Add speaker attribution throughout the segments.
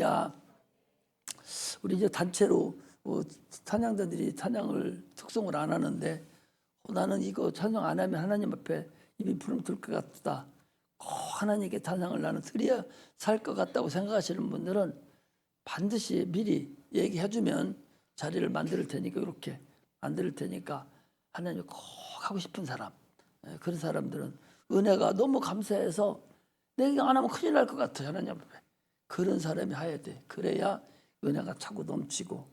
Speaker 1: 할렐루야. 우리 이제 단체로 찬양자들이 찬양을 특송을 안 하는데 나는 이거 찬양 안 하면 하나님 앞에 입이 부름틀 것 같다. 꼭 하나님께 찬양을 나는 드려야 살 것 같다고 생각하시는 분들은 반드시 미리 얘기해주면 자리를 만들 테니까, 이렇게 만들 테니까 하나님 꼭 하고 싶은 사람, 그런 사람들은 은혜가 너무 감사해서 내가 안 하면 큰일 날 것 같아 하나님 앞에. 그런 사람이 해야 돼. 그래야 은혜가 차고 넘치고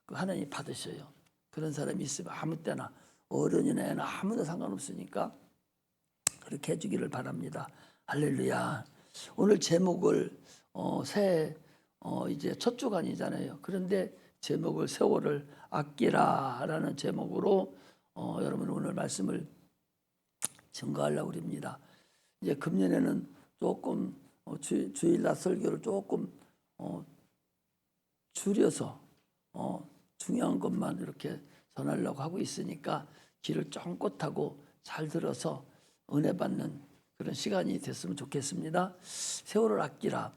Speaker 1: 하나님 받으셔요. 그런 사람이 있으면 아무 때나 어른이나 애나 아무나 상관없으니까 그렇게 해주기를 바랍니다. 할렐루야. 오늘 제목을 새해 이제 첫 주간이잖아요. 그런데 제목을 세월을 아끼라라는 제목으로 여러분 오늘 말씀을 증거하려고 합니다. 이제 금년에는 조금 주일날 설교를 조금 줄여서 중요한 것만 이렇게 전하려고 하고 있으니까 귀를 쫑긋하고 잘 들어서 은혜 받는 그런 시간이 됐으면 좋겠습니다. 세월을 아끼라.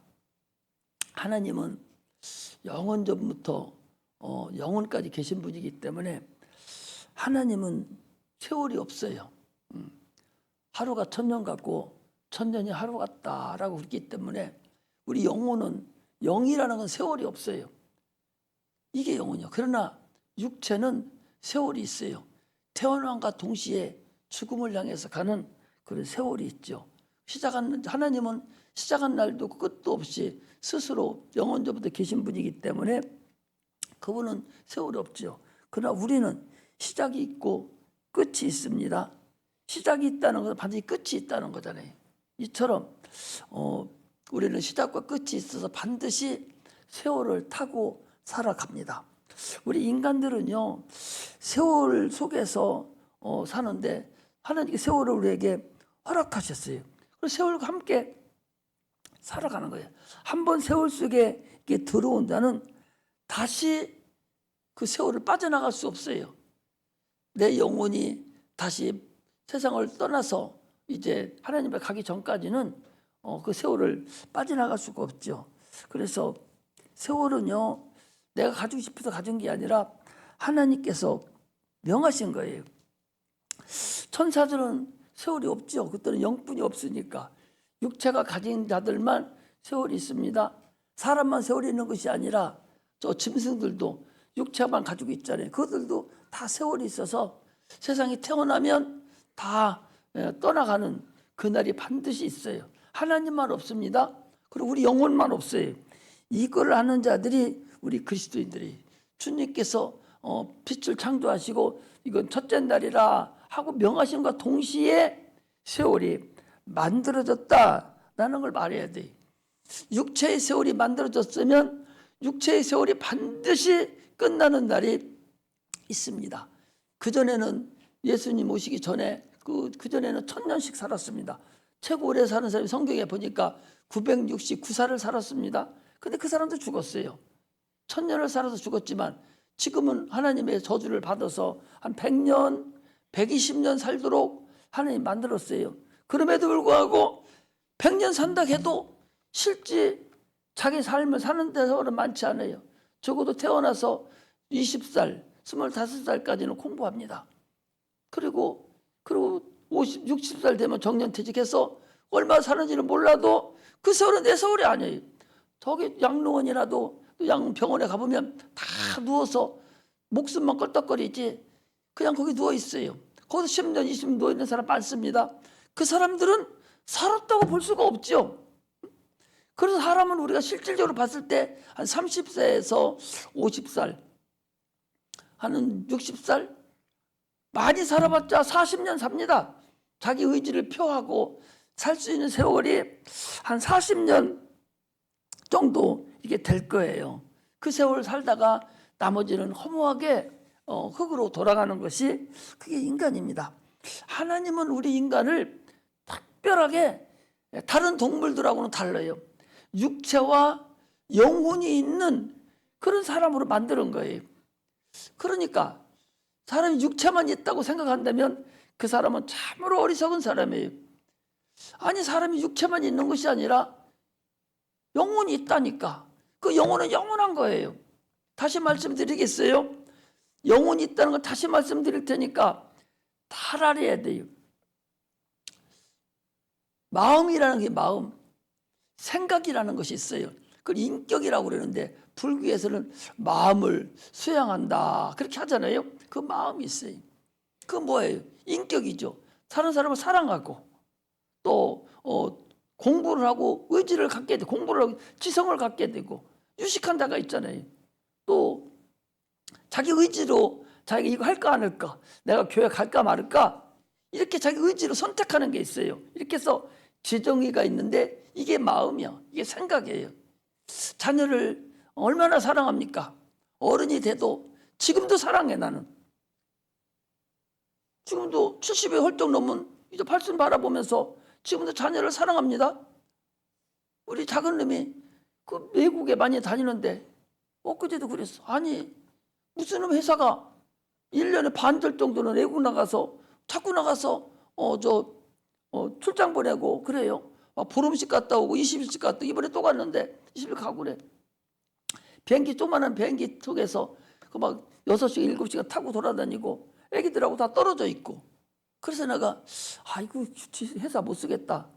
Speaker 1: 하나님은 영원 전부터 영원까지 계신 분이기 때문에 하나님은 세월이 없어요. 하루가 천년 같고 천년이 하루 같다라고 그랬기 때문에 우리 영혼은, 영이라는 건 세월이 없어요. 이게 영혼이요. 그러나 육체는 세월이 있어요. 태어남과 동시에 죽음을 향해서 가는 그런 세월이 있죠. 하나님은 시작한 날도 끝도 없이 스스로 영원전부터 계신 분이기 때문에 그분은 세월이 없죠. 그러나 우리는 시작이 있고 끝이 있습니다. 시작이 있다는 것은 반드시 끝이 있다는 거잖아요. 이처럼 우리는 시작과 끝이 있어서 반드시 세월을 타고 살아갑니다. 우리 인간들은요, 세월 속에서 사는데 하나님께 세월을 우리에게 허락하셨어요. 그래서 세월과 함께 살아가는 거예요. 한번 세월 속에 들어온 자는 다시 그 세월을 빠져나갈 수 없어요. 내 영혼이 다시 세상을 떠나서 이제 하나님 앞에 가기 전까지는 그 세월을 빠져나갈 수가 없죠. 그래서 세월은요, 내가 가지고 싶어서 가진 게 아니라 하나님께서 명하신 거예요. 천사들은 세월이 없죠. 그때는 영분이 없으니까. 육체가 가진 자들만 세월이 있습니다. 사람만 세월이 있는 것이 아니라 저 짐승들도 육체만 가지고 있잖아요. 그들도 다 세월이 있어서 세상에 태어나면 다 떠나가는 그날이 반드시 있어요. 하나님만 없습니다. 그리고 우리 영혼만 없어요. 이걸 아는 자들이 우리 그리스도인들이, 주님께서 빛을 창조하시고 이건 첫째 날이라 하고 명하심과 동시에 세월이 만들어졌다라는 걸 말해야 돼. 육체의 세월이 만들어졌으면 육체의 세월이 반드시 끝나는 날이 있습니다. 그전에는 예수님 오시기 전에 그전에는 1000년씩 살았습니다. 최고 오래 사는 사람이 성경에 보니까 969살을 살았습니다. 근데 그 사람도 죽었어요. 1000년을 살아서 죽었지만 지금은 하나님의 저주를 받아서 한 100년, 120년 살도록 하나님 만들었어요. 그럼에도 불구하고 100년 산다 해도 실제 자기 삶을 사는 데서는 많지 않아요. 적어도 태어나서 20살, 25살까지는 공부합니다. 그리고 50, 60살 되면 정년퇴직해서 얼마 사는지는 몰라도 그 세월은 내 세월이 아니에요. 저기 양로원이라도 양병원에 가보면 다 누워서 목숨만 껄떡거리지 그냥 거기 누워 있어요. 거기서 10년, 20년 누워 있는 사람 많습니다. 그 사람들은 살았다고 볼 수가 없죠. 그래서 사람은 우리가 실질적으로 봤을 때 한 30세에서 50살, 한 60살, 많이 살아봤자 40년 삽니다. 자기 의지를 표하고 살 수 있는 세월이 한 40년 정도 이게 될 거예요. 그 세월을 살다가 나머지는 허무하게 흙으로 돌아가는 것이 그게 인간입니다. 하나님은 우리 인간을 특별하게 다른 동물들하고는 달라요. 육체와 영혼이 있는 그런 사람으로 만드는 거예요. 그러니까 사람이 육체만 있다고 생각한다면 그 사람은 참으로 어리석은 사람이에요. 아니, 사람이 육체만 있는 것이 아니라 영혼이 있다니까. 그 영혼은 영원한 거예요. 다시 말씀드리겠어요? 영혼이 있다는 걸 다시 말씀드릴 테니까 잘 알아야 돼요. 마음이라는 게 마음, 생각이라는 것이 있어요. 그걸 인격이라고 그러는데 불교에서는 마음을 수양한다 그렇게 하잖아요. 그 마음이 있어요. 그 뭐예요? 인격이죠. 다른 사람을 사랑하고 또 공부를 하고 의지를 갖게 되고 공부를 하고 지성을 갖게 되고 유식한 자가 있잖아요. 또 자기 의지로 자기가 이거 할까 안 할까, 내가 교회 갈까 말까, 이렇게 자기 의지로 선택하는 게 있어요. 이렇게 해서 지정의가 있는데 이게 마음이야. 이게 생각이에요. 자녀를 얼마나 사랑합니까? 어른이 돼도 지금도 사랑해. 나는 지금도 70에 훌쩍 넘은 이제 80 바라보면서 지금도 자녀를 사랑합니다. 우리 작은 놈이 그 외국에 많이 다니는데 엊그제도 그랬어. 아니 무슨 회사가 1년에 반절 정도는 외국 나가서 자꾸 나가서 출장 보내고 그래요. 보름씩 갔다 오고 20일씩 갔다 오고 이번에 또 갔는데 20일 가고 그래. 비행기 조그마한 비행기 속에서 그 막 6시간 7시간 타고 돌아다니고 애기들하고 다 떨어져 있고. 그래서 내가 아이고 회사 못 쓰겠다.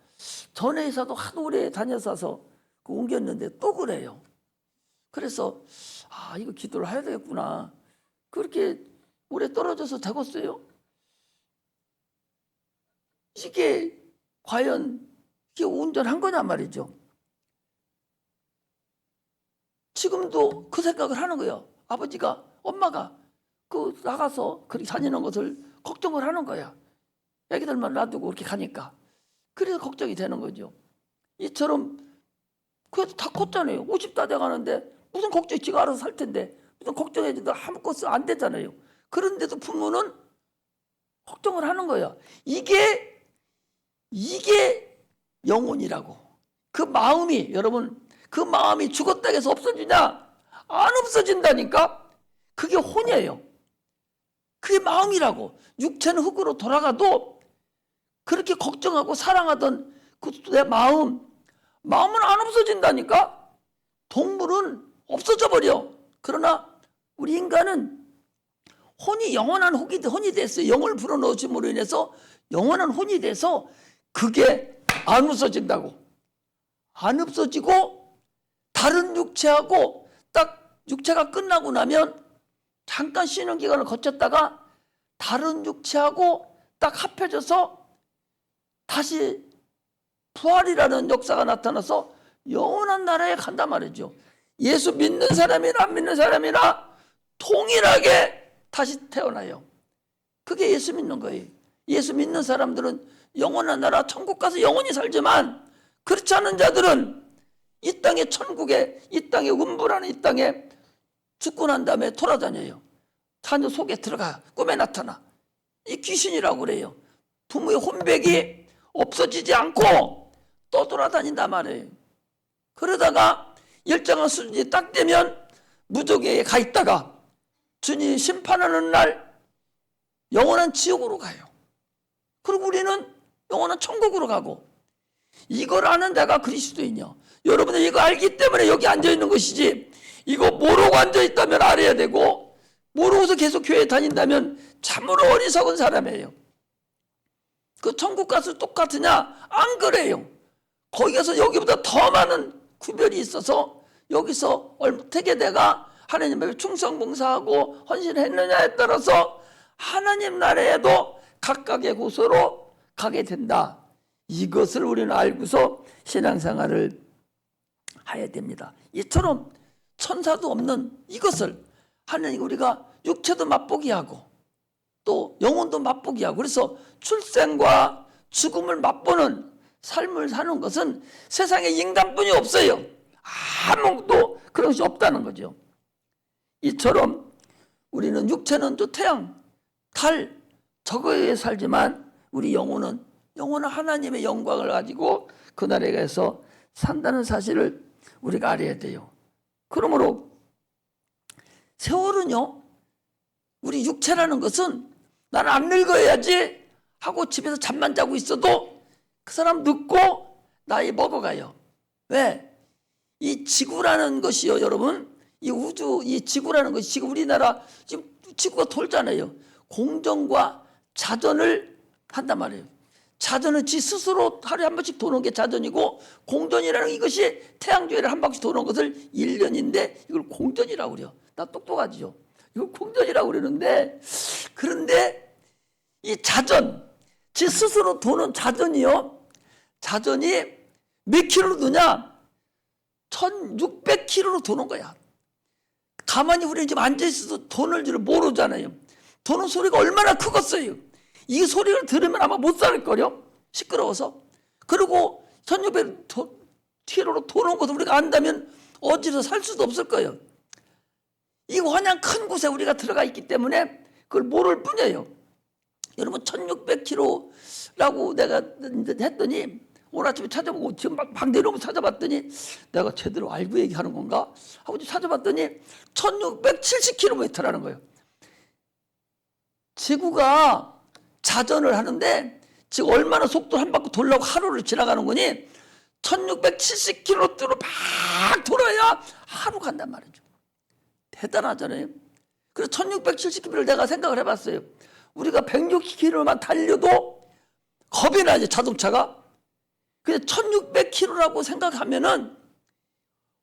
Speaker 1: 전에 회사도 하도 오래 다녀서 옮겼는데 또 그래요. 그래서 이거 기도를 해야 되겠구나. 그렇게 오래 떨어져서 되겠어요? 이게 과연 이게 온전한 거냐 말이죠. 지금도 그 생각을 하는 거예요. 아버지가 엄마가 그 나가서 그렇게 다니는 것을 걱정을 하는 거야. 애기들만 놔두고 그렇게 가니까. 그래서 걱정이 되는 거죠. 이처럼 그래도 다 컸잖아요. 50 다 돼가는데 무슨 걱정이, 지가 알아서 살 텐데 무슨 걱정해도 아무것도 안 되잖아요. 그런데도 부모는 걱정을 하는 거야. 이게 영혼이라고. 그 마음이, 여러분, 그 마음이 죽었다 해서 없어지냐? 안 없어진다니까. 그게 혼이에요. 그게 마음이라고. 육체는 흙으로 돌아가도 그렇게 걱정하고 사랑하던 그 내 마음은 안 없어진다니까. 동물은 없어져 버려. 그러나 우리 인간은 혼이 영원한 혼이 됐어요. 영을 불어넣으심으로 인해서 영원한 혼이 돼서 그게 안 없어진다고. 안 없어지고 다른 육체하고 딱 육체가 끝나고 나면 잠깐 쉬는 기간을 거쳤다가 다른 육체하고 딱 합해져서 다시 부활이라는 역사가 나타나서 영원한 나라에 간단 말이죠. 예수 믿는 사람이나 안 믿는 사람이나 동일하게 다시 태어나요. 그게 예수 믿는 거예요. 예수 믿는 사람들은 영원한 나라 천국 가서 영원히 살지만 그렇지 않은 자들은 이 땅의 천국에, 이 땅의 음부라는 이 땅에 죽고 난 다음에 돌아다녀요. 자녀 속에 들어가 꿈에 나타나. 이 귀신이라고 그래요. 부모의 혼백이 없어지지 않고 또 돌아다닌단 말이에요. 그러다가 일정한 수준이 딱 되면 무적에 가 있다가 주님 심판하는 날 영원한 지옥으로 가요. 그리고 우리는 영원한 천국으로 가고. 이걸 아는 자가 그리스도인이요. 여러분들 이거 알기 때문에 여기 앉아있는 것이지, 이거 모르고 앉아있다면 알아야 되고 모르고서 계속 교회에 다닌다면 참으로 어리석은 사람이에요. 그 천국 가서 똑같으냐? 안 그래요. 거기 가서 여기보다 더 많은 구별이 있어서 여기서 어떻게 내가 하나님 앞에 충성 봉사하고 헌신했느냐에 따라서 하나님 나라에도 각각의 곳으로 가게 된다. 이것을 우리는 알고서 신앙생활을 해야 됩니다. 이처럼 천사도 없는 이것을 하나님, 우리가 육체도 맛보기 하고 또 영혼도 맛보기 하고, 그래서 출생과 죽음을 맛보는 삶을 사는 것은 세상에 인간뿐이 없어요. 아무것도 그런 것이 없다는 거죠. 이처럼 우리는 육체는 또 태양, 달, 저거에 살지만 우리 영혼은 하나님의 영광을 가지고 그 나라에 가서 산다는 사실을 우리가 알아야 돼요. 그러므로 세월은요, 우리 육체라는 것은 나는 안 늙어야지 하고 집에서 잠만 자고 있어도 그 사람 늙고 나이 먹어가요. 왜? 이 지구라는 것이요, 여러분. 이 우주, 이 지구라는 것이 지금 우리나라 지금 지구가 돌잖아요. 공전과 자전을 한단 말이에요. 자전은 지 스스로 하루에 한 번씩 도는 게 자전이고, 공전이라는 이것이 태양 주위를 한 바퀴 도는 것을 1년인데 이걸 공전이라고 그래요. 나 똑똑하지요. 이걸 공전이라고 그러는데, 그런데 이 자전, 지 스스로 도는 자전이요. 자전이 몇 킬로로 도냐? 1600킬로로 도는 거야. 가만히 우리는 지금 앉아있어도 도는 줄 모르잖아요. 도는 소리가 얼마나 크겠어요. 이 소리를 들으면 아마 못 살걸요. 시끄러워서. 그리고 1600킬로로 도는 것을 우리가 안다면 어디서 살 수도 없을 거예요. 이 환양 큰 곳에 우리가 들어가 있기 때문에 그걸 모를 뿐이에요. 여러분 1600킬로라고 내가 했더니 오늘 아침에 찾아보고 지금 막 내려오면 찾아봤더니 내가 제대로 알고 얘기하는 건가 하고 찾아봤더니 1670km라는 거예요. 지구가 자전을 하는데 지금 얼마나 속도를 한 바퀴 돌려고 하루를 지나가는 거니 1670km로 막 돌아야 하루 간단 말이죠. 대단하잖아요. 그래서 1670km를 내가 생각을 해봤어요. 우리가 160km만 달려도 겁이 나죠, 자동차가. 근데 1600km라고 생각하면은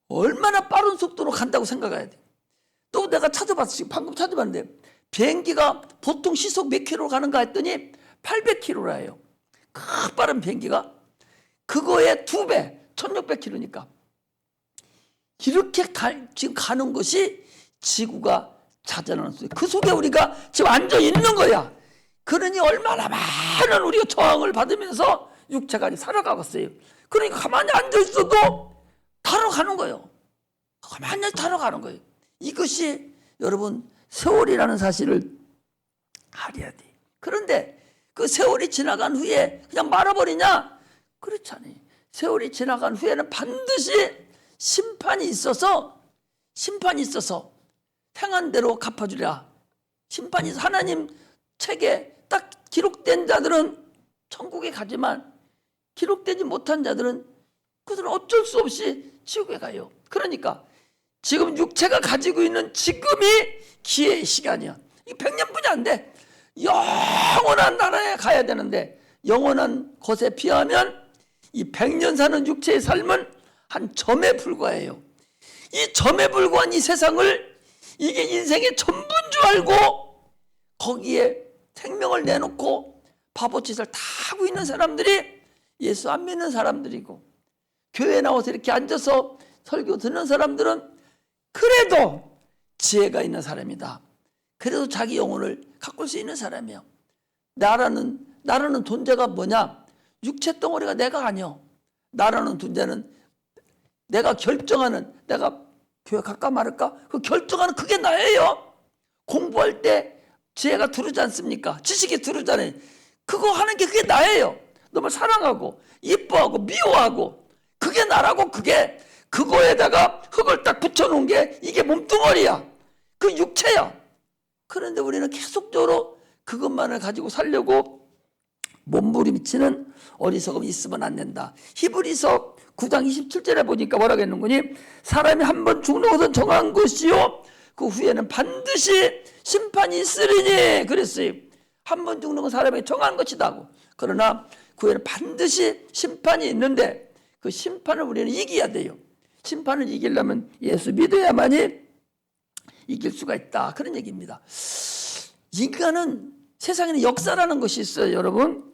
Speaker 1: 얼마나 빠른 속도로 간다고 생각해야 돼. 또 내가 찾아봤어요. 방금 찾아봤는데 비행기가 보통 시속 몇 킬로 가는가 했더니 800km라요. 그 빠른 비행기가 그거의 2배, 1600km니까. 이렇게 지금 가는 것이 지구가 자전하는 소리. 그 속에 우리가 지금 앉아 있는 거야. 그러니 얼마나 많은 우리가 저항을 받으면서 육체가 살아가고 있어요. 그러니까 가만히 앉아 있어도 타러 가는 거예요. 가만히 타러 가는 거예요. 이것이 여러분 세월이라는 사실을 알아야 돼. 그런데 그 세월이 지나간 후에 그냥 말아버리냐? 그렇지 않아요. 세월이 지나간 후에는 반드시 심판이 있어서 행한 대로 갚아주랴. 심판이 있어. 하나님 책에 딱 기록된 자들은 천국에 가지만 기록되지 못한 자들은 그들은 어쩔 수 없이 지옥에 가요. 그러니까 지금 육체가 가지고 있는 지금이 기회의 시간이야. 이 100년뿐이 안 돼. 영원한 나라에 가야 되는데 영원한 것에 비하면 이 100년 사는 육체의 삶은 한 점에 불과해요. 이 점에 불과한 이 세상을 이게 인생의 전부인 줄 알고 거기에 생명을 내놓고 바보짓을 다 하고 있는 사람들이 예수 안 믿는 사람들이고, 교회에 나와서 이렇게 앉아서 설교 듣는 사람들은 그래도 지혜가 있는 사람이다. 그래도 자기 영혼을 가꿀 수 있는 사람이에요. 나라는 존재가 뭐냐? 육체 덩어리가 내가 아니요. 나라는 존재는 내가 결정하는, 내가 교회 갈까 말을까? 그 결정하는 그게 나예요. 공부할 때 지혜가 두르지 않습니까? 지식이 두르잖아요. 그거 하는 게 그게 나예요. 너무 사랑하고 이뻐하고 미워하고 그게 나라고. 그거에다가 흙을 딱 붙여놓은 게 이게 몸뚱어리야. 그 육체야. 그런데 우리는 계속적으로 그것만을 가지고 살려고 몸부림치는 어리석음이 있으면 안 된다. 히브리서 9장 27절에 보니까 뭐라고 했는거니? 사람이 한 번 죽는 것은 정한 것이요 그 후에는 반드시 심판이 있으리니 그랬어요. 한 번 죽는 건 사람이 정한 것이다. 그러나 그 후에는 반드시 심판이 있는데 그 심판을 우리는 이겨야 돼요. 심판을 이기려면 예수 믿어야만이 이길 수가 있다. 그런 얘기입니다. 인간은 세상에는 역사라는 것이 있어요. 여러분,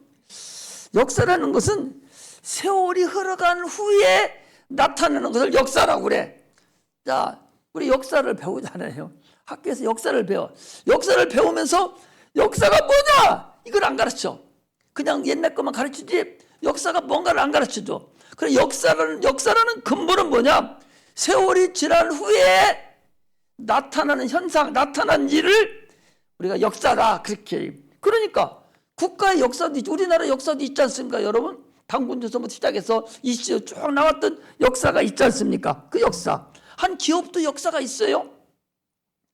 Speaker 1: 역사라는 것은 세월이 흘러간 후에 나타나는 것을 역사라고 그래. 자, 우리 역사를 배우잖아요. 학교에서 역사를 배워. 역사를 배우면서 역사가 뭐냐? 이걸 안 가르쳐. 그냥 옛날 것만 가르치지 역사가 뭔가를 안 가르쳐줘. 그래, 역사라는 근본은 뭐냐? 세월이 지난 후에 나타나는 현상, 나타난 일을 우리가 역사라 그렇게. 그러니까 국가의 역사도 있죠. 우리나라 역사도 있지 않습니까, 여러분? 당군조선부터 시작해서 이 시절 쭉 나왔던 역사가 있지 않습니까? 그 역사. 한 기업도 역사가 있어요.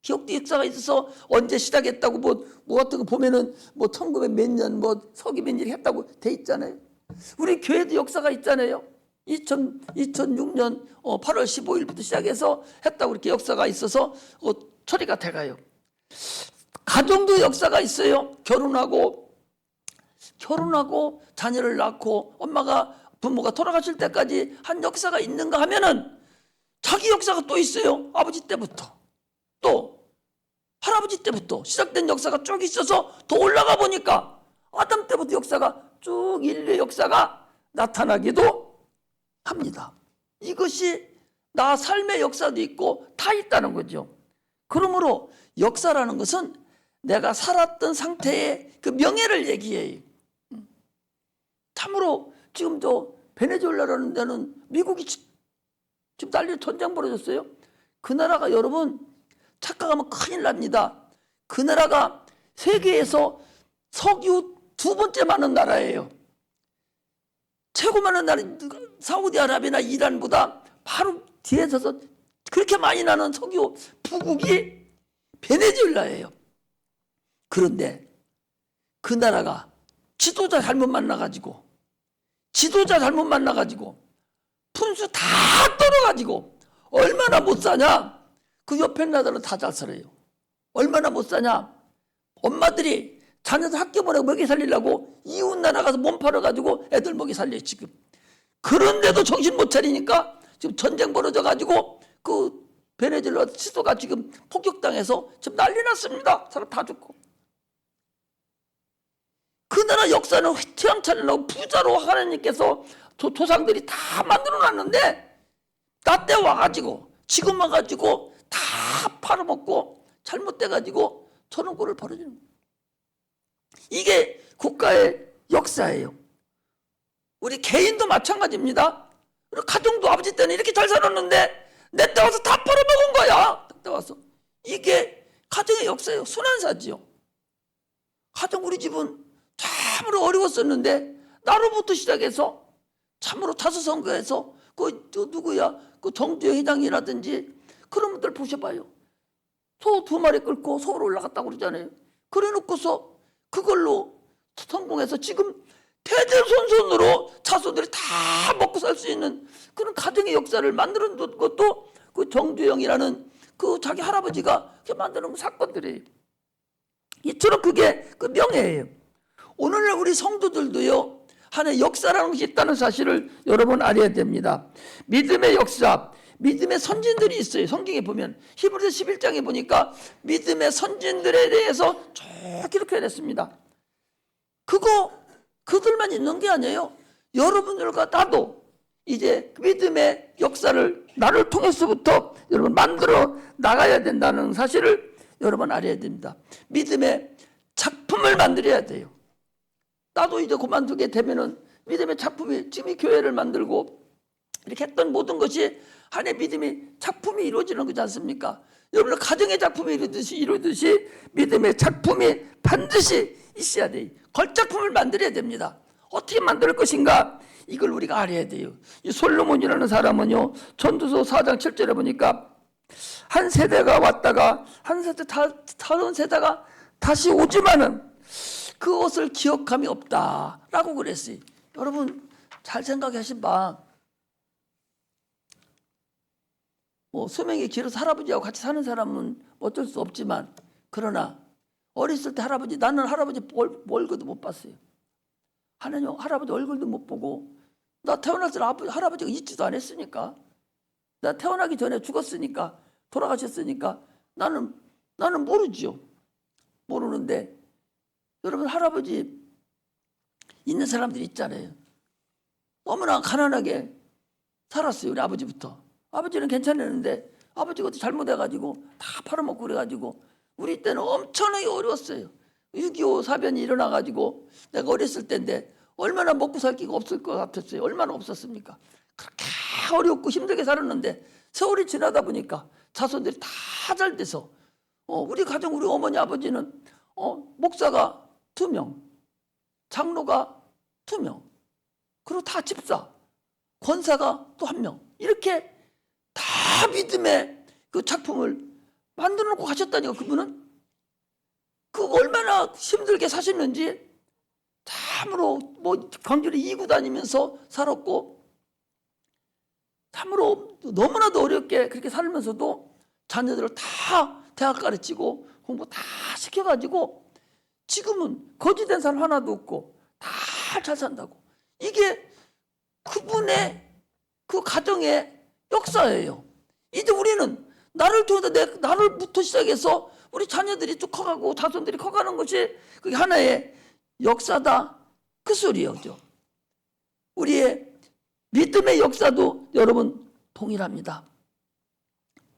Speaker 1: 기업도 역사가 있어서 언제 시작했다고 뭐 같은 거 보면은 1900 몇 년 서기 몇 년 했다고 돼 있잖아요. 우리 교회도 역사가 있잖아요. 2006년 8월 15일부터 시작해서 했다고 이렇게 역사가 있어서 처리가 돼가요. 가정도 역사가 있어요. 결혼하고 자녀를 낳고 부모가 돌아가실 때까지 한 역사가 있는가 하면은 자기 역사가 또 있어요. 아버지 때부터 또 할아버지 때부터 시작된 역사가 쭉 있어서 더 올라가 보니까 아담 때부터 역사가 쭉 인류의 역사가 나타나기도 합니다. 이것이 나 삶의 역사도 있고 다 있다는 거죠. 그러므로 역사라는 것은 내가 살았던 상태의 그 명예를 얘기해요. 참으로 지금 베네수엘라라는 데는 미국이 지금 난리 전쟁 벌어졌어요. 그 나라가 여러분 착각하면 큰일 납니다. 그 나라가 세계에서 석유 2번째 많은 나라예요. 최고 많은 나라 사우디아라비아나 이란보다 바로 뒤에 서서 그렇게 많이 나는 석유 부국이 베네수엘라예요. 그런데 그 나라가 지도자 잘못 만나가지고 분수 다 떨어가지고 얼마나 못 사냐. 그 옆에 나라는 다 잘 살아요. 얼마나 못 사냐. 엄마들이 자녀들 학교 보내고 먹이 살리려고 이웃 나라 가서 몸 팔아가지고 애들 먹이 살려요 지금. 그런데도 정신 못 차리니까 지금 전쟁 벌어져가지고 그 베네수엘라 지도가 지금 폭격당해서 지금 난리 났습니다. 사람 다 죽고. 그 나라 역사는 휘황찬란하고 부자로 하나님께서 조상들이 다 만들어놨는데 나 때 와가지고 지금 와가지고 다 팔아먹고 잘못돼가지고 저런 꼴을 벌어지는 거예요. 이게 국가의 역사예요. 우리 개인도 마찬가지입니다. 가정도 아버지 때는 이렇게 잘 살았는데 내 때 와서 다 팔아먹은 거야. 내 때 와서. 이게 가정의 역사예요. 순환사지요. 가정 우리 집은 참으로 어려웠었는데 나로부터 시작해서 참으로 자수성가해서 그 정주영 회장이라든지 그런 분들 보셔봐요. 소 2마리 끌고 서울 올라갔다고 그러잖아요. 그래 놓고서 그걸로 성공해서 지금 대대손손으로 자손들이 다 먹고 살 수 있는 그런 가정의 역사를 만들어 둔 것도 그 정주영이라는 그 자기 할아버지가 만들어 놓은 사건들이에요. 이처럼 그게 그 명예예요. 오늘날 우리 성도들도요, 하나의 역사라는 것이 있다는 사실을 여러분 알아야 됩니다. 믿음의 역사, 믿음의 선진들이 있어요. 성경에 보면 히브리서 11장에 보니까 믿음의 선진들에 대해서 쭉 기록해냈습니다. 그들만 있는 게 아니에요. 여러분들과 나도 이제 믿음의 역사를 나를 통해서부터 여러분 만들어 나가야 된다는 사실을 여러분 알아야 됩니다. 믿음의 작품을 만들어야 돼요. 나도 이제 그만두게 되면은 믿음의 작품이 지금 이 교회를 만들고 이렇게 했던 모든 것이 하나의 믿음의 작품이 이루어지는 거지 않습니까? 여러분들 가정의 작품이 이루듯이 믿음의 작품이 반드시 있어야 돼요. 걸작품을 만들어야 됩니다. 어떻게 만들 것인가? 이걸 우리가 알아야 돼요. 이 솔로몬이라는 사람은요, 전도서 4장 7절에 보니까 한 세대가 왔다가 다른 세대가 다시 오지만은 그것을 기억함이 없다라고 그랬어요. 여러분 잘 생각하신 바, 수명이 길어서 할아버지하고 같이 사는 사람은 어쩔 수 없지만, 그러나 어렸을 때 나는 할아버지 얼굴도 못 봤어요. 하나님 할아버지 얼굴도 못 보고, 나 태어났을 때 할아버지가 있지도 않았으니까, 나 태어나기 전에 죽었으니까, 돌아가셨으니까 나는 모르죠. 모르는데 여러분 할아버지 있는 사람들이 있잖아요. 너무나 가난하게 살았어요. 우리 아버지부터. 아버지는 괜찮았는데 아버지가 어떻게 잘못해가지고 다 팔아먹고 그래가지고 우리 때는 엄청나게 어려웠어요. 6.25 사변이 일어나가지고 내가 어렸을 때인데 얼마나 먹고 살 기가 없을 것 같았어요. 얼마나 없었습니까? 그렇게 어렵고 힘들게 살았는데 세월이 지나다 보니까 자손들이 다 잘 돼서 우리 가정, 우리 어머니 아버지는 목사가 2명, 장로가 2명, 그리고 다 집사, 권사가 또 1명, 이렇게 다 믿음의 그 작품을 만들어 놓고 가셨다니까. 그분은 그 얼마나 힘들게 사셨는지 참으로 광주리 2구 다니면서 살았고, 참으로 너무나도 어렵게 그렇게 살면서도 자녀들을 다 대학 가르치고 공부 다 시켜가지고 지금은 거지된 사람 하나도 없고 다 잘 산다고. 이게 그분의 그 가정의 역사예요. 이제 우리는 나를 통해서 나를부터 시작해서 우리 자녀들이 쭉 커가고 자손들이 커가는 것이 그게 하나의 역사다, 그 소리죠. 우리의 믿음의 역사도 여러분 동일합니다.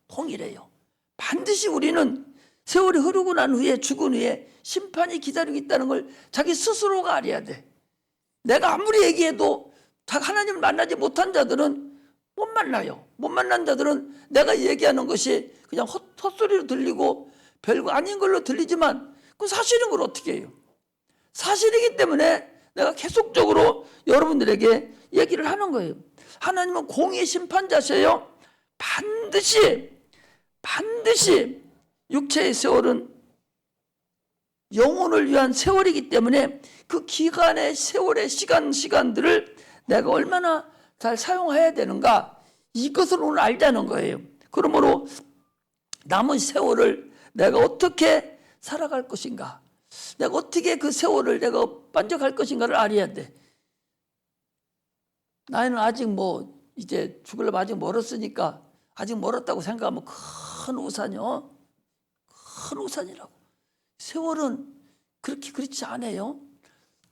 Speaker 1: 동일해요. 반드시 우리는 세월이 흐르고 난 후에, 죽은 후에 심판이 기다리고 있다는 걸 자기 스스로가 알아야 돼. 내가 아무리 얘기해도 하나님을 만나지 못한 자들은 못 만나요. 못 만난 자들은 내가 얘기하는 것이 그냥 헛소리로 들리고 별거 아닌 걸로 들리지만 그 사실인 걸 어떻게 해요? 사실이기 때문에 내가 계속적으로 여러분들에게 얘기를 하는 거예요. 하나님은 공의 심판자셔요. 반드시 육체의 세월은 영혼을 위한 세월이기 때문에 그 기간의 세월의 시간들을 내가 얼마나 잘 사용해야 되는가, 이것을 오늘 알자는 거예요. 그러므로 남은 세월을 내가 어떻게 살아갈 것인가, 내가 어떻게 그 세월을 내가 만족할 것인가를 알아야 돼. 나이는 아직 이제 죽으려면 아직 멀었으니까 아직 멀었다고 생각하면 큰 우산이요. 큰 우산이라고. 세월은 그렇지 않아요.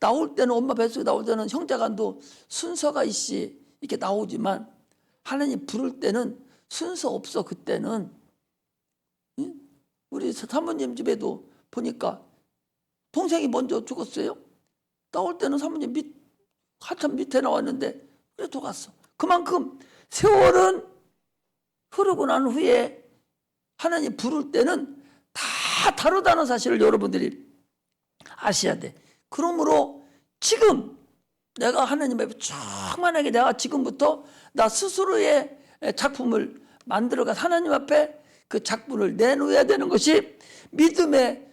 Speaker 1: 나올 때는 엄마 뱃속에 나올 때는 형제간도 순서가 있이 이렇게 나오지만 하나님 부를 때는 순서 없어. 그때는 우리 사모님 집에도 보니까 동생이 먼저 죽었어요. 나올 때는 사모님 한참 밑에 나왔는데 그래도 갔어. 그만큼 세월은 흐르고 난 후에 하나님 부를 때는 다 다르다는 사실을 여러분들이 아셔야 돼. 그러므로 지금 내가 하나님 앞에 충만하게 내가 지금부터 나 스스로의 작품을 만들어가 하나님 앞에 그 작품을 내놓아야 되는 것이 믿음의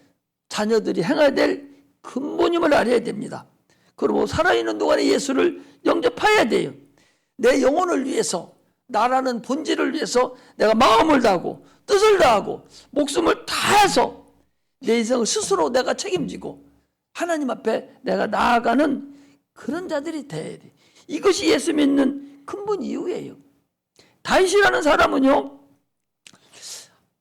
Speaker 1: 자녀들이 행해야 될 근본임을 알아야 됩니다. 그리고 살아있는 동안에 예수를 영접해야 돼요. 내 영혼을 위해서, 나라는 본질을 위해서 내가 마음을 다하고 뜻을 다하고 목숨을 다해서 내 인생을 스스로 내가 책임지고 하나님 앞에 내가 나아가는 그런 자들이 돼야 돼. 이것이 예수 믿는 근본 이유예요. 다윗이라는 사람은요,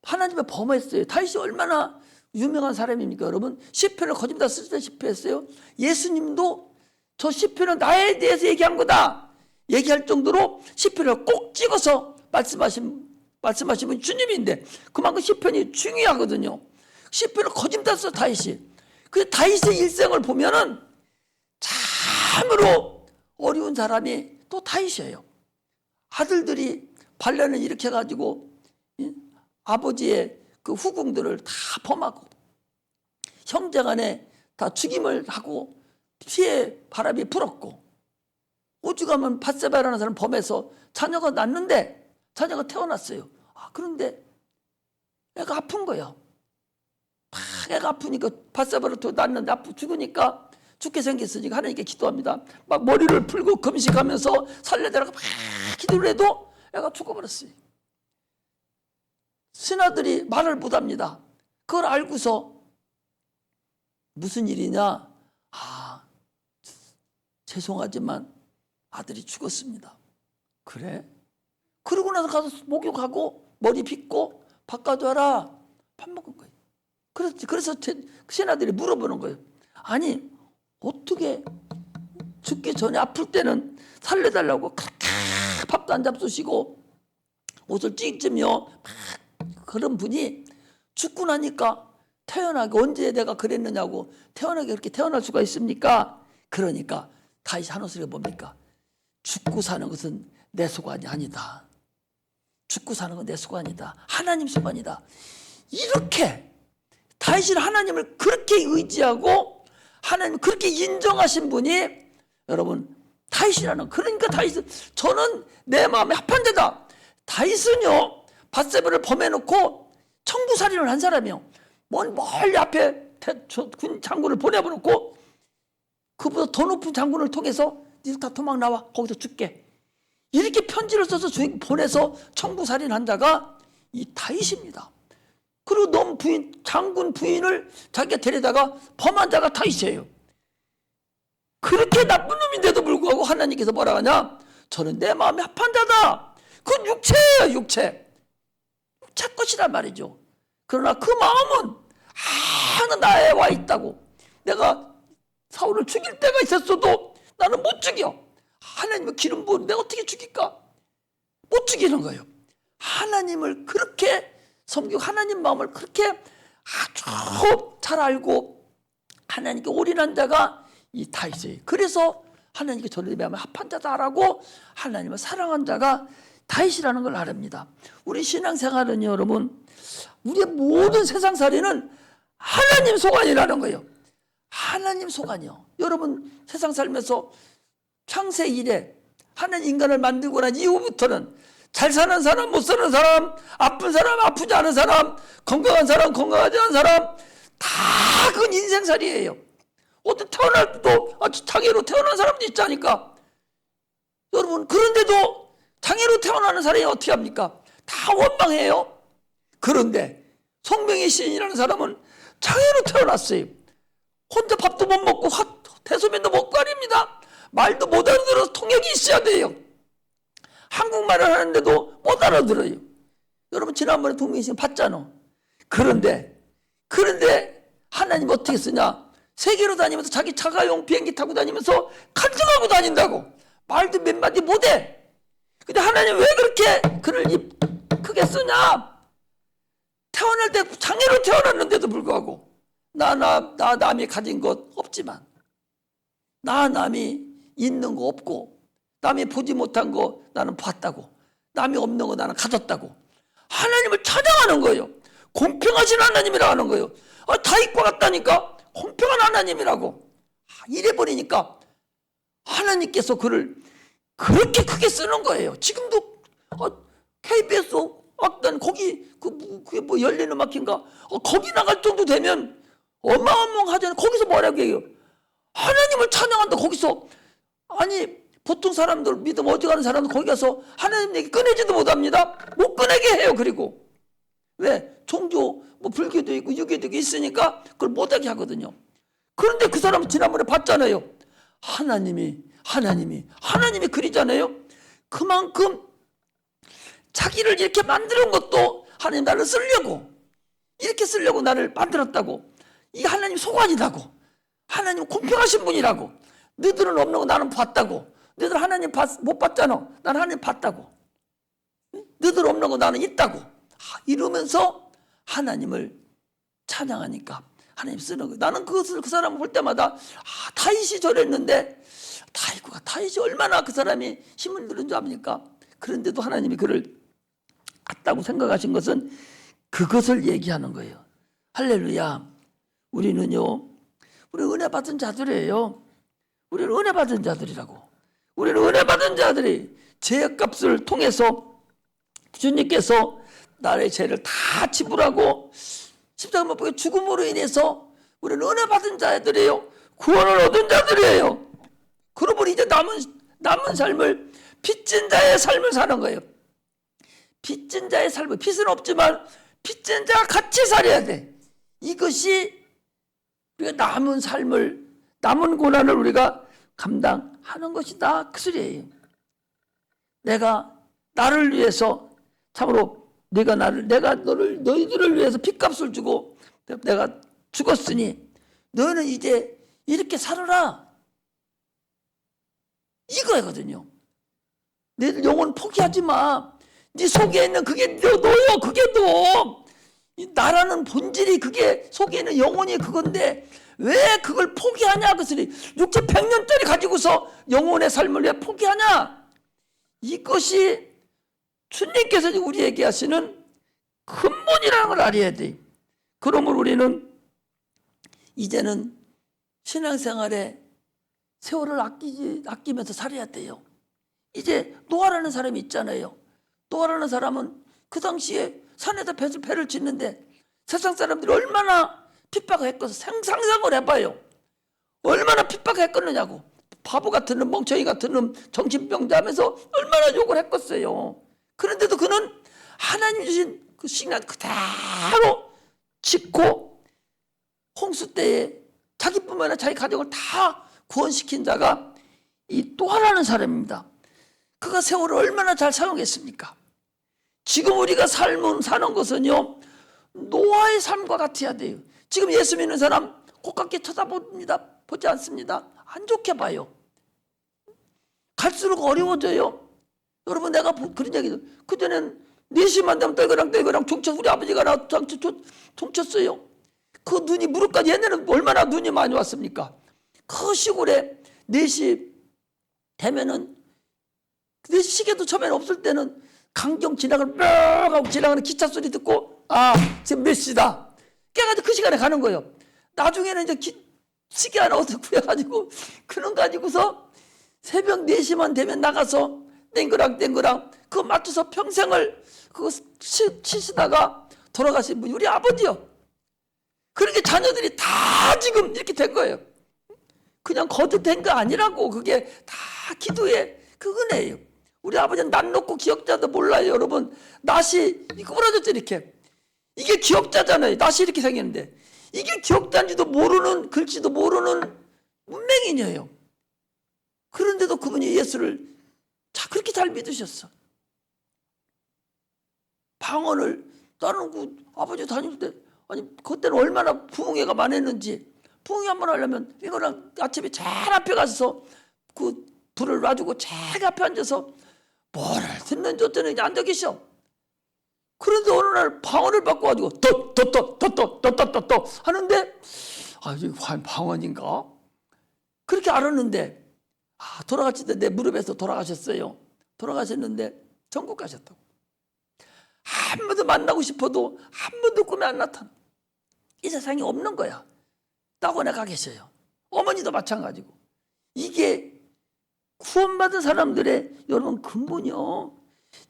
Speaker 1: 하나님의 범했어요. 다윗이 얼마나 유명한 사람입니까, 여러분? 시편을 거짓말 쓸 때 실패했어요. 예수님도 저 시편은 나에 대해서 얘기한 거다 얘기할 정도로 시편을 꼭 찍어서 말씀하시면 주님인데 그만큼 시편이 중요하거든요. 시편을 거짓말 써 다윗이. 그 다윗의 일생을 보면은 참으로 어려운 사람이 또 다윗이에요. 아들들이 반란을 일으켜가지고 아버지의 그 후궁들을 다 범하고 형제간에 다 죽임을 하고 피해 바람이 불었고 오죽하면 밧세바라는 사람 범해서 자녀가 낳는데 자녀가 태어났어요. 그런데 애가 아픈 거야. 애가 아프니까 밧세바를 낳는데 죽으니까 죽게 생겼으니까 하나님께 기도합니다. 막 머리를 풀고 금식하면서 살려달라고 막 기도를 해도 애가 죽어버렸어요. 신하들이 말을 못합니다. 그걸 알고서 무슨 일이냐? 죄송하지만 아들이 죽었습니다. 그래? 그러고 나서 가서 목욕하고 머리 빗고 밥 가져와라. 밥 먹은 거예요. 그래서 신하들이 물어보는 거예요. 아니 어떻게 죽기 전에 아플 때는 살려달라고 밥도 안 잡수시고 옷을 찢으며 그런 분이 죽고 나니까 태어나게 언제 내가 그랬느냐고 태어나게 그렇게 태어날 수가 있습니까? 그러니까 다윗이 하는 소리가 뭡니까? 죽고 사는 것은 내 소관이 아니다. 죽고 사는 건 내 소관이다. 하나님 소관이다. 이렇게 다윗이 하나님을 그렇게 의지하고 하나님을 그렇게 인정하신 분이 여러분 다윗이라는, 그러니까 다윗은 저는 내 마음에 합한 자다. 다윗은요 밧세바를 범해놓고 청부살인을 한 사람이요. 멀리 앞에 군 장군을 보내버놓고 그보다 더 높은 장군을 통해서 니들 다 도망 나와 거기서 죽게. 이렇게 편지를 써서 보내서 청부살인한 자가 이 다윗입니다. 그리고 놈 부인, 장군 부인을 자기가 데려다가 범한 자가 다윗이에요. 그렇게 나쁜 놈인데도 불구하고 하나님께서 뭐라 하냐? 저는 내 마음에 합한 자다. 그건 육체예요, 육체. 육체 것이란 말이죠. 그러나 그 마음은 하나 나에 와 있다고. 내가 사울을 죽일 때가 있었어도 나는 못 죽여. 하나님의 기름 부은 내가 어떻게 죽일까? 못 죽이는 거예요. 하나님을 그렇게 섬기고 하나님 마음을 그렇게 아주 잘 알고 하나님께 올인한 자가 이 다윗이에요. 그래서 하나님께 저를 내 마음에 합한 자다라고 하나님을 사랑한 자가 다윗이라는 걸 아랍니다. 우리 신앙생활은 여러분, 우리의 모든 세상살이는 하나님 소관이라는 거예요. 하나님 소관이요. 여러분 세상 살면서 창세 이래 하나님 인간을 만들고 난 이후부터는 잘 사는 사람, 못 사는 사람, 아픈 사람, 아프지 않은 사람, 건강한 사람, 건강하지 않은 사람, 다 그건 인생살이에요. 어떤 태어날 때도 아주 장애로 태어난 사람도 있지 않습니까? 여러분, 그런데도 장애로 태어나는 사람이 어떻게 합니까? 다 원망해요. 그런데 송명의 시인이라는 사람은 장애로 태어났어요. 혼자 밥도 못 먹고 대소변도 못 가립니다. 말도 못 알아들어서 통역이 있어야 돼요. 한국말을 하는데도 못 알아들어요. 여러분 지난번에 동명이신 봤잖아. 그런데 하나님 어떻게 쓰냐? 세계로 다니면서 자기 자가용 비행기 타고 다니면서 간증하고 다닌다고. 말도 몇 마디 못해. 근데 하나님 왜 그렇게 글을 크게 쓰냐? 태어날 때 장애로 태어났는데도 불구하고 나 남이 가진 것 없지만 나 남이 있는 거 없고 남이 보지 못한 거 나는 봤다고, 남이 없는 거 나는 가졌다고 하나님을 찬양하는 거예요. 공평하신 하나님이라 하는 거예요. 다윗과 같다니까. 공평한 하나님이라고. 이래 버리니까 하나님께서 그를 그렇게 크게 쓰는 거예요. 지금도 KBS 어떤 거기 그게 뭐 열리는 음악인가 거기 나갈 정도 되면 어마어마하잖아요. 거기서 뭐라고 해요? 하나님을 찬양한다. 거기서 아니 보통 사람들 믿음 어지간한 사람들 거기 가서 하나님 얘기 꺼내지도 못합니다. 못 꺼내게 해요. 그리고 왜? 종교 뭐 불교도 있고 유교도 있으니까 그걸 못하게 하거든요. 그런데 그 사람은 지난번에 봤잖아요. 하나님이 그리잖아요. 그만큼 자기를 이렇게 만드는 것도 하나님 나를 쓰려고 이렇게 쓰려고 나를 만들었다고. 이게 하나님 소관이라고. 하나님 공평하신 분이라고. 너희들은 없는 거 나는 봤다고. 너희들 하나님 못 봤잖아. 나는 하나님 봤다고. 너희들 없는 거 나는 있다고. 이러면서 하나님을 찬양하니까 하나님 쓰는 거예요. 나는 그 사람을 볼 때마다 다윗이 저랬는데 다윗이 얼마나 그 사람이 힘을 들은 줄 압니까? 그런데도 하나님이 그를 같다고 생각하신 것은 그것을 얘기하는 거예요. 할렐루야. 우리는요, 우리 은혜 받은 자들이에요. 우리는 은혜 받은 자들이라고. 우리는 은혜 받은 자들이 죄값을 통해서 주님께서 나의 죄를 다 지불하고 십자가 못 박혀 죽음으로 인해서 우리는 은혜 받은 자들이에요. 구원을 얻은 자들이에요. 그러면 이제 남은 삶을 빚진 자의 삶을 사는 거예요. 빚진 자의 삶을, 빚은 없지만 빚진 자와 같이 살아야 돼. 이것이 우리가 남은 삶을, 남은 고난을 우리가 감당하는 것이다. 그 소리예요. 내가 나를 위해서 참으로 내가 너희들을 위해서 핏값을 주고 내가 죽었으니 너희는 이제 이렇게 살아라. 이거거든요. 내 영혼 포기하지 마. 네 속에 있는 그게 너요. 그게 너. 나라는 본질이 그게 속에 있는 영혼이 그건데 왜 그걸 포기하냐? 그 소리. 육체 100년짜리 가지고서 영혼의 삶을 왜 포기하냐? 이것이 주님께서 우리에게 하시는 근본이라는 걸 알아야 돼. 그러므로 우리는 이제는 신앙생활에 세월을 아끼면서 살아야 돼요. 이제 노아라는 사람이 있잖아요. 노아라는 사람은 그 당시에 산에다 배를 짓는데 세상 사람들이 얼마나 핍박을 했겠어. 상상을 해봐요. 얼마나 핍박을 했겠느냐고. 바보 같은 놈, 멍청이 같은 놈, 정신병자 하면서 얼마나 욕을 했겠어요. 그런데도 그는 하나님 주신 그 시간 그대로 짓고 홍수 때에 자기뿐만 아니라 자기 가족을 다 구원시킨 자가 이 또 하나는 사람입니다. 그가 세월을 얼마나 잘 사용했습니까? 지금 우리가 사는 것은요, 노아의 삶과 같아야 돼요. 지금 예수 믿는 사람 고깝게 쳐다봅니다. 보지 않습니다. 안 좋게 봐요. 갈수록 어려워져요. 여러분, 내가 그런 얘기도, 그전엔 4시만 되면 떨거랑 종쳐, 우리 아버지가 나 종쳤어요. 그 눈이 무릎까지, 옛날에는 얼마나 눈이 많이 왔습니까? 그 시골에 4시 되면은, 4시 시계도 처음에는 없을 때는 강경 지나가는 뿅 하고 지나가는 기차 소리 듣고, 아, 지금 몇 시다. 깨가지고 그 시간에 가는 거예요. 나중에는 이제 시계 하나 어디서 구해가지고, 그런 가지고서 새벽 4시만 되면 나가서 땡그랑 그거 맞춰서 평생을 그거 치시다가 돌아가신 분이 우리 아버지요. 그렇게 자녀들이 다 지금 이렇게 된 거예요. 그냥 거듭된 거 아니라고. 그게 다 기도의 그 은혜예요. 우리 아버지는 낯 놓고 기억자도 몰라요. 여러분, 낯이 구부러졌죠, 이렇게. 이게 기억자잖아요. 낯이 이렇게 생겼는데 이게 기억자인지도 모르는, 글씨도 모르는 문맹인이에요. 그런데도 그분이 예수를 그렇게 잘 믿으셨어. 방언을 나는 그 아버지 다닐 때, 아니 그때는 얼마나 부흥회가 많았는지, 부흥회 한번 하려면 이거랑 아침에 제일 앞에 가서 그 불을 놔주고 제일 앞에 앉아서 뭐를 듣는지 어쩌는지 앉아 계셔. 그런데 어느 날 방언을 바꿔가지고 또 하는데, 아, 이게 방언인가? 그렇게 알았는데, 아, 돌아가실 때 내 무릎에서 돌아가셨어요. 돌아가셨는데 천국 가셨다고. 한 번도 만나고 싶어도 한 번도 꿈에 안 나타나. 이 세상에 없는 거야. 낙원에 가 계셔요. 어머니도 마찬가지고. 이게 구원받은 사람들의, 여러분, 근본이요.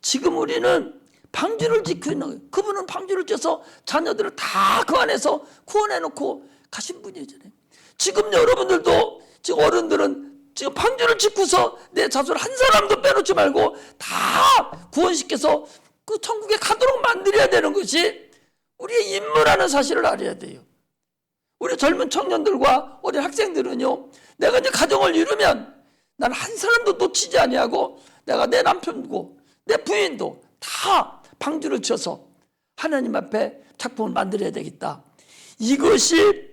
Speaker 1: 지금 우리는 방주를 짓고 있는 거예요. 그분은 방주를 쪄서 자녀들을 다 그 안에서 구원해놓고 가신 분이잖아요. 지금 여러분들도, 지금 어른들은 지금 방주를 짓고서 내 자손 한 사람도 빼놓지 말고 다 구원시켜서 그 천국에 가도록 만들어야 되는 것이 우리의 임무라는 사실을 알아야 돼요. 우리 젊은 청년들과 어린 학생들은요, 내가 이제 가정을 이루면 난 한 사람도 놓치지 아니하고 내가 내 남편도 내 부인도 다 방주를 쳐서 하나님 앞에 작품을 만들어야 되겠다. 이것이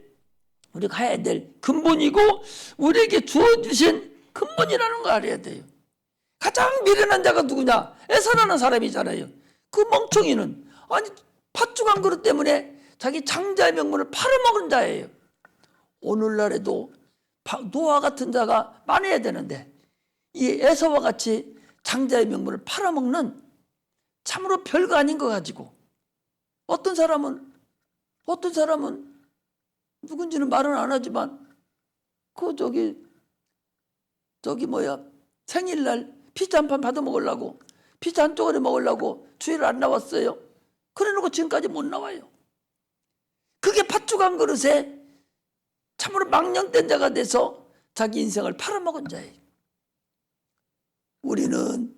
Speaker 1: 우리가 해야 될 근본이고 우리에게 주어주신 근본이라는 걸 알아야 돼요. 가장 미련한 자가 누구냐? 에사라는 사람이잖아요. 그 멍청이는, 아니, 팥죽 한 그릇 때문에 자기 장자의 명분을 팔아먹은 자예요. 오늘날에도 노아 같은 자가 많아야 되는데 이 에사와 같이 장자의 명분을 팔아먹는, 참으로 별거 아닌 거 가지고 어떤 사람은 누군지는 말은 안 하지만 그 생일날 피자 한 판 받아 먹으려고, 피자 한 쪼가리 먹으려고 주일 안 나왔어요. 그래놓고 지금까지 못 나와요. 그게 팥죽 한 그릇에 참으로 망령된 자가 돼서 자기 인생을 팔아먹은 자예요. 우리는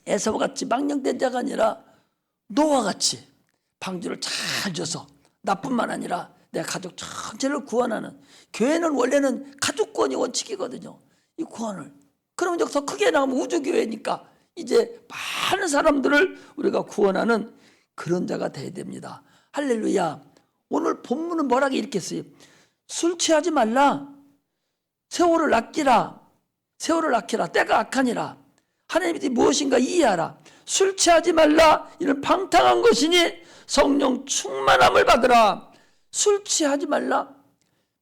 Speaker 1: 에사와 같이 망령된 자가 아니라 노아와 같이 방주를 잘 줘서 나뿐만 아니라 내 가족 전체를 구원하는, 교회는 원래는 가족구원이 원칙이거든요. 이 구원을. 그러면 여기서 크게 나가면 우주교회니까 이제 많은 사람들을 우리가 구원하는 그런 자가 돼야 됩니다. 할렐루야. 오늘 본문은 뭐라고 이렇게 써요? 술 취하지 말라. 세월을 아끼라. 세월을 아끼라. 때가 악하니라. 하나님이 무엇인가 이해하라. 술 취하지 말라. 이는 방탕한 것이니 성령 충만함을 받으라. 술 취하지 말라.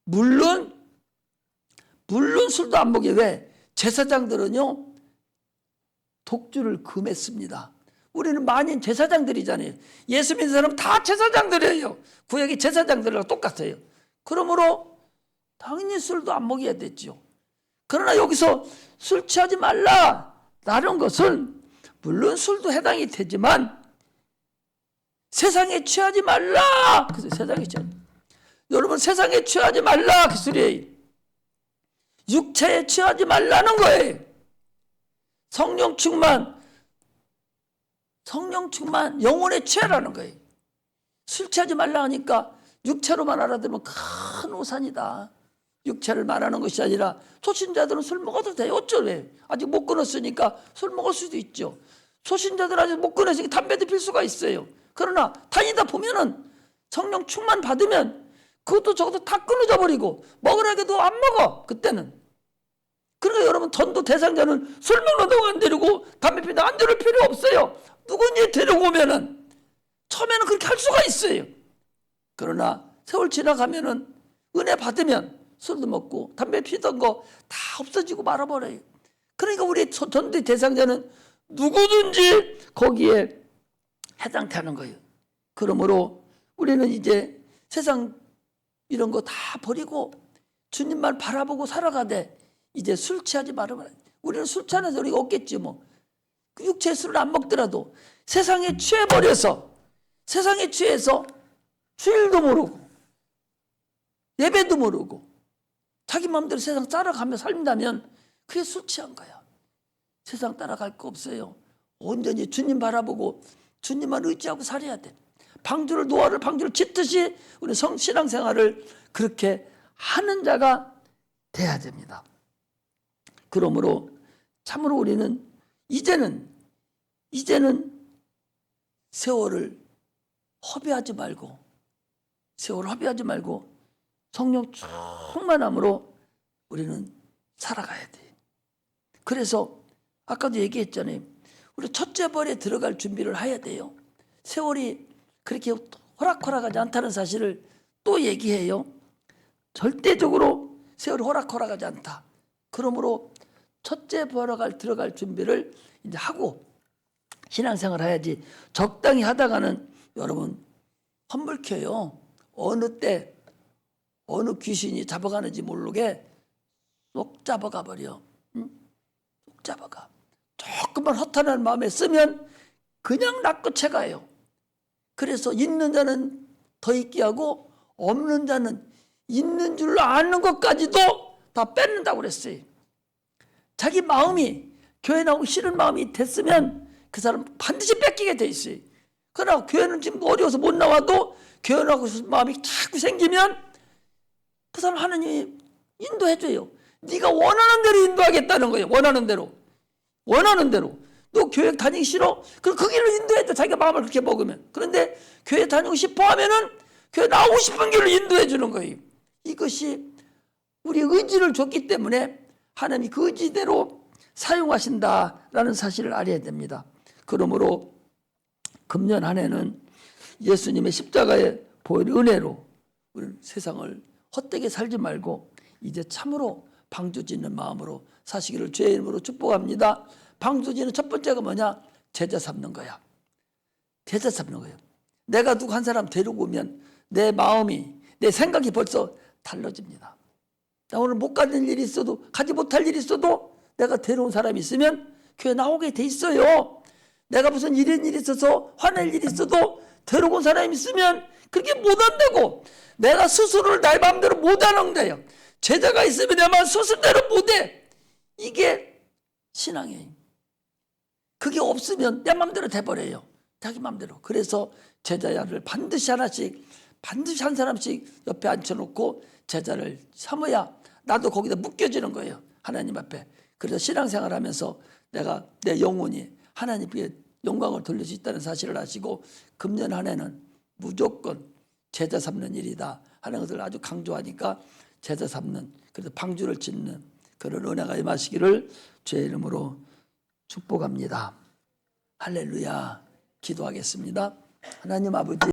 Speaker 1: 물론 술도 안 먹게. 왜? 제사장들은요, 독주를 금했습니다. 우리는 만인 제사장들이잖아요. 예수 믿는 사람은 다 제사장들이에요. 구약의 제사장들과 똑같아요. 그러므로 당연히 술도 안 먹어야 됐죠. 그러나 여기서 술 취하지 말라 라는 것은 물론 술도 해당이 되지만 세상에 취하지 말라. 그래서 세상에 취하지, 여러분, 세상에 취하지 말라 그 소리예요. 육체에 취하지 말라는 거예요. 성령 충만 영혼에 취하라는 거예요. 술 취하지 말라 하니까 육체로만 알아들으면 큰 오산이다. 육체를 말하는 것이 아니라 소신자들은 술 먹어도 돼요. 어쩌래? 아직 못 끊었으니까 술 먹을 수도 있죠. 소신자들 아직 못 끊었으니까 담배도 필 수가 있어요. 그러나 다니다 보면은 성령 충만 받으면 그것도 저것도 다 끊어져 버리고 먹으라게도 안 먹어. 그때는. 그러니까 여러분, 전도 대상자는 술 먹는다고 안 데리고 담배 피다 안 데릴 필요 없어요. 누군지 데리고 오면은 처음에는 그렇게 할 수가 있어요. 그러나 세월 지나가면은 은혜 받으면 술도 먹고 담배 피던 거 다 없어지고 말아버려요. 그러니까 우리 전도 대상자는 누구든지 거기에 해당되는 거예요. 그러므로 우리는 이제 세상 이런 거 다 버리고 주님만 바라보고 살아가되 이제 술 취하지 말아라. 우리는 술 취하는 소리가 없겠지 뭐. 그 육체의 술을 안 먹더라도 세상에 취해버려서 세상에 취해서 주일도 모르고 예배도 모르고 자기 마음대로 세상 따라가며 살다면 그게 술 취한 거야. 세상 따라갈 거 없어요. 온전히 주님 바라보고 주님만 의지하고 살아야 돼. 노아를 방주를 짓듯이 우리 신앙생활을 그렇게 하는 자가 돼야 됩니다. 그러므로 참으로 우리는 이제는 세월을 허비하지 말고 성령 충만함으로 우리는 살아가야 돼. 그래서 아까도 얘기했잖아요. 우리 첫째 벌에 들어갈 준비를 해야 돼요. 세월이 그렇게 호락호락하지 않다는 사실을 또 얘기해요. 절대적으로 세월이 호락호락하지 않다. 그러므로 첫째 벌에 들어갈 준비를 이제 하고 신앙생활 해야지. 적당히 하다가는 여러분 헛물켜요. 어느 때 어느 귀신이 잡아가는지 모르게 쏙 잡아가 버려. 쏙 잡아가. 조금만 허탄한 마음에 쓰면 그냥 낚아채 가요. 그래서 있는 자는 더 있게 하고 없는 자는 있는 줄로 아는 것까지도 다 뺏는다고 그랬어요. 자기 마음이 교회 나오기 싫은 마음이 됐으면 그 사람 반드시 뺏기게 돼 있어요. 그러나 교회는 지금 어려워서 못 나와도 교회 나오고 싶은 마음이 자꾸 생기면 그 사람 하나님이 인도해줘요. 네가 원하는 대로 인도하겠다는 거예요. 원하는 대로. 너 교회 다니기 싫어? 그럼 그 길로 인도해줘. 자기가 마음을 그렇게 먹으면. 그런데 교회 다니고 싶어 하면은 교회 나오고 싶은 길로 인도해 주는 거예요. 이것이 우리 의지를 줬기 때문에 하나님이 그 의지대로 사용하신다라는 사실을 알아야 됩니다. 그러므로 금년 한 해는 예수님의 십자가에 보인 은혜로 우리 세상을 헛되게 살지 말고 이제 참으로 방주 짓는 마음으로 사시기를 주의 이름으로 축복합니다. 방주 짓는 첫 번째가 뭐냐? 제자 삼는 거야. 제자 삼는 거예요. 내가 누구 한 사람 데리고 오면 내 마음이, 내 생각이 벌써 달라집니다. 나 오늘 못 가는 일이 있어도, 가지 못할 일이 있어도 내가 데려온 사람이 있으면 교회 나오게 돼 있어요. 내가 무슨 일이 있어서 화낼 일이 있어도 데려온 사람이 있으면 그렇게 못 한다고. 내가 스스로를 내 마음대로 못 하는 거예요. 제자가 있으면 내 마음 스스로대로 못해. 이게 신앙이에요. 그게 없으면 내 마음대로 돼버려요. 자기 마음대로. 그래서 제자를 반드시 한 사람씩 옆에 앉혀놓고 제자를 삼아야 나도 거기다 묶여지는 거예요. 하나님 앞에. 그래서 신앙생활 하면서 내가 내 영혼이 하나님께 영광을 돌릴 수 있다는 사실을 아시고 금년 한 해는 무조건 제자 삼는 일이다 하는 것을 아주 강조하니까 제자 삼는, 그래서 방주를 짓는 그런 은혜가 임하시기를 주의 이름으로 축복합니다. 할렐루야. 기도하겠습니다. 하나님 아버지,